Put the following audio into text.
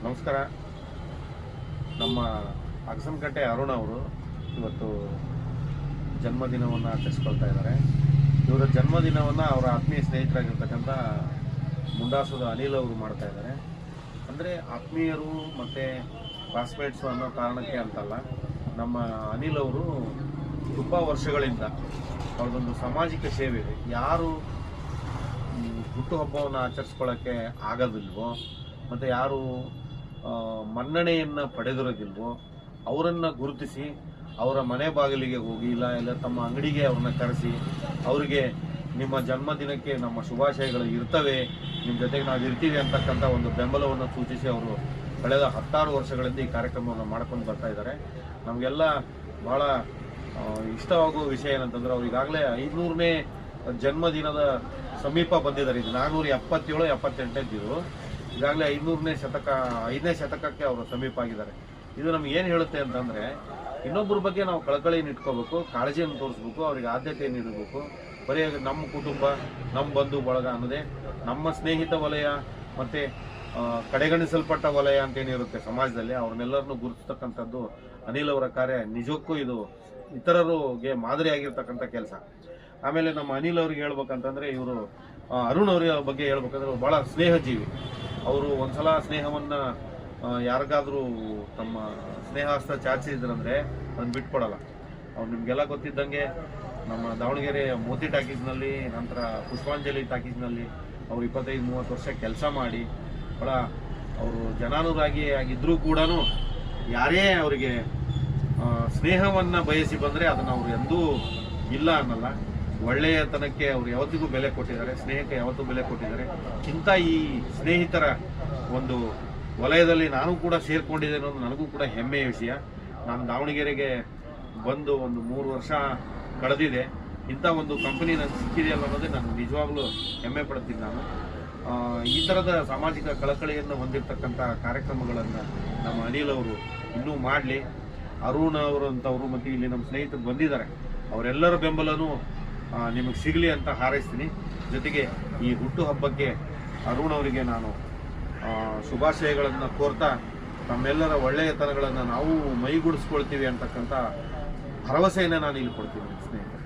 ನಮಸ್ಕಾರ. ನಮ್ಮ ಅಗಸನಕಟ್ಟೆ ಅರುಣ್ ಅವರು ಇವತ್ತು ಜನ್ಮದಿನವನ್ನು ಆಚರಿಸ್ಕೊಳ್ತಾ ಇದ್ದಾರೆ. ಇವರ ಜನ್ಮದಿನವನ್ನು ಅವರ ಆತ್ಮೀಯ ಸ್ನೇಹಿತರಾಗಿರ್ತಕ್ಕಂಥ ಮುಂಡಾಸದ ಅನಿಲ್ ಅವರು ಮಾಡ್ತಾ ಇದ್ದಾರೆ. ಅಂದರೆ ಆತ್ಮೀಯರು ಮತ್ತು ಕ್ಲಾಸ್ಮೇಟ್ಸು ಅನ್ನೋ ಕಾರಣಕ್ಕೆ ಅಂತಲ್ಲ, ನಮ್ಮ ಅನಿಲ್ ಅವರು ತುಂಬ ವರ್ಷಗಳಿಂದ ಅವ್ರದ್ದೊಂದು ಸಾಮಾಜಿಕ ಸೇವೆ ಇದೆ. ಯಾರು ಹುಟ್ಟುಹಬ್ಬವನ್ನು ಆಚರಿಸ್ಕೊಳ್ಳೋಕ್ಕೆ ಆಗೋದಿಲ್ವೋ ಮತ್ತು ಯಾರು ಮನ್ನಣೆಯನ್ನು ಪಡೆದಿರೋದಿಲ್ವೋ ಅವರನ್ನು ಗುರುತಿಸಿ ಅವರ ಮನೆ ಬಾಗಿಲಿಗೆ ಹೋಗಿ ಇಲ್ಲ ತಮ್ಮ ಅಂಗಡಿಗೆ ಅವ್ರನ್ನ ಕರೆಸಿ ಅವರಿಗೆ ನಿಮ್ಮ ಜನ್ಮದಿನಕ್ಕೆ ನಮ್ಮ ಶುಭಾಶಯಗಳು ಇರ್ತವೆ, ನಿಮ್ಮ ಜೊತೆಗೆ ನಾವು ಇರ್ತೀವಿ ಅಂತಕ್ಕಂಥ ಒಂದು ಬೆಂಬಲವನ್ನು ಸೂಚಿಸಿ ಅವರು ಕಳೆದ 16 ವರ್ಷಗಳಿಂದ ಈ ಕಾರ್ಯಕ್ರಮವನ್ನು ಮಾಡ್ಕೊಂಡು ಬರ್ತಾ ಇದ್ದಾರೆ. ನಮಗೆಲ್ಲ ಭಾಳ ಇಷ್ಟವಾಗುವ ವಿಷಯ ಏನಂತಂದ್ರೆ ಅವ್ರು ಈಗಾಗಲೇ 500ನೇ ಜನ್ಮದಿನದ ಸಮೀಪ ಬಂದಿದ್ದಾರೆ. ಇದು 477-78 ಇದ್ದಿದ್ದು, ಈಗಾಗಲೇ 500ನೇ ಶತಕಕ್ಕೆ ಅವರು ಸಮೀಪ ಆಗಿದ್ದಾರೆ. ಇದು ನಮ್ಗೆ ಏನು ಹೇಳುತ್ತೆ ಅಂತಂದರೆ, ಇನ್ನೊಬ್ಬರ ಬಗ್ಗೆ ನಾವು ಕಳಕಳಿಯನ್ನು ಇಟ್ಕೋಬೇಕು, ಕಾಳಜಿಯನ್ನು ತೋರಿಸ್ಬೇಕು, ಅವ್ರಿಗೆ ಆದ್ಯತೆಯನ್ನು ನೀಡಬೇಕು. ಬರೀ ನಮ್ಮ ಕುಟುಂಬ, ನಮ್ಮ ಬಂಧು ಬಳಗ ಅನ್ನೋದೇ ನಮ್ಮ ಸ್ನೇಹಿತ ವಲಯ ಮತ್ತು ಕಡೆಗಣಿಸಲ್ಪಟ್ಟ ವಲಯ ಅಂತೇನಿರುತ್ತೆ ಸಮಾಜದಲ್ಲಿ, ಅವ್ರನ್ನೆಲ್ಲರನ್ನೂ ಗುರುತಿಸ್ತಕ್ಕಂಥದ್ದು ಅನಿಲ್ ಅವರ ಕಾರ್ಯ. ನಿಜಕ್ಕೂ ಇದು ಇತರರಿಗೆ ಮಾದರಿಯಾಗಿರ್ತಕ್ಕಂಥ ಕೆಲಸ. ಆಮೇಲೆ ನಮ್ಮ ಅನಿಲ್ ಅವ್ರಿಗೆ ಹೇಳ್ಬೇಕಂತಂದರೆ, ಇವರು ಅರುಣ್ ಅವರ ಬಗ್ಗೆ ಹೇಳ್ಬೇಕಂದ್ರೆ ಭಾಳ ಸ್ನೇಹಜೀವಿ. ಅವರು ಒಂದ್ಸಲ ಸ್ನೇಹವನ್ನು ಯಾರಿಗಾದರೂ ತಮ್ಮ ಸ್ನೇಹಾಸ್ತ್ರ ಚಾಚಿದ್ರಂದರೆ ಅದನ್ನು ಬಿಟ್ಕೊಡಲ್ಲ. ಅವ್ರು ನಿಮಗೆಲ್ಲ ಗೊತ್ತಿದ್ದಂಗೆ ನಮ್ಮ ದಾವಣಗೆರೆ ಮೋತಿ ಟಾಕೀಸ್ನಲ್ಲಿ, ನಂತರ ಪುಷ್ಪಾಂಜಲಿ ಟಾಕೀಸ್ನಲ್ಲಿ ಅವರು 25-30 ವರ್ಷ ಕೆಲಸ ಮಾಡಿ ಭಾಳ ಅವರು ಜನಾನುರಾಗಿ ಆಗಿದ್ದರೂ ಕೂಡ ಯಾರೇ ಅವರಿಗೆ ಸ್ನೇಹವನ್ನು ಬಯಸಿ ಬಂದರೆ ಅದನ್ನು ಅವರು ಎಂದೂ ಇಲ್ಲ ಅನ್ನಲ್ಲ. ಒಳ್ಳೆಯತನಕ್ಕೆ ಅವರು ಯಾವತ್ತಿಗೂ ಬೆಲೆ ಕೊಟ್ಟಿದ್ದಾರೆ, ಸ್ನೇಹಕ್ಕೆ ಯಾವತ್ತೂ ಬೆಲೆ ಕೊಟ್ಟಿದ್ದಾರೆ. ಇಂಥ ಈ ಸ್ನೇಹಿತರ ಒಂದು ವಲಯದಲ್ಲಿ ನಾನು ಕೂಡ ಸೇರಿಕೊಂಡಿದ್ದೆ ಅನ್ನೋದು ನನಗೂ ಕೂಡ ಹೆಮ್ಮೆಯ ವಿಷಯ. ನಾನು ದಾವಣಗೆರೆಗೆ ಬಂದು ಒಂದು 3 ವರ್ಷ ಕಳೆದಿದೆ. ಇಂಥ ಒಂದು ಕಂಪನಿ ನನಗೆ ಸಿಕ್ಕಿದೆಯಲ್ಲ ಅನ್ನೋದೇ ನಾನು ನಿಜವಾಗ್ಲೂ ಹೆಮ್ಮೆ ಪಡ್ತೀನಿ. ನಾನು ಈ ಥರದ ಸಾಮಾಜಿಕ ಕಳಕಳಿಯನ್ನು ಹೊಂದಿರತಕ್ಕಂಥ ಕಾರ್ಯಕ್ರಮಗಳನ್ನು ನಮ್ಮ ಅನಿಲ್ ಅವರು ಇನ್ನೂ ಮಾಡಲಿ. ಅರುಣ್ ಅವರು ಅಂತವರು ಮತ್ತು ಇಲ್ಲಿ ನಮ್ಮ ಸ್ನೇಹಿತರು ಬಂದಿದ್ದಾರೆ, ಅವರೆಲ್ಲರ ಬೆಂಬಲನೂ ನಿಮಗೆ ಸಿಗಲಿ ಅಂತ ಹಾರೈಸ್ತೀನಿ. ಜೊತೆಗೆ ಈ ಹುಟ್ಟುಹಬ್ಬಕ್ಕೆ ಅರುಣ್ ಅವರಿಗೆ ನಾನು ಶುಭಾಶಯಗಳನ್ನು ಕೋರ್ತಾ ನಮ್ಮೆಲ್ಲರ ಒಳ್ಳೆಯತನಗಳನ್ನು ನಾವು ಮೈಗೂಡಿಸ್ಕೊಳ್ತೀವಿ ಅಂತಕ್ಕಂಥ ಭರವಸೆಯನ್ನು ನಾನು ಇಲ್ಲಿ ಕೊಡ್ತೀನಿ ಸ್ನೇಹಿತರೆ.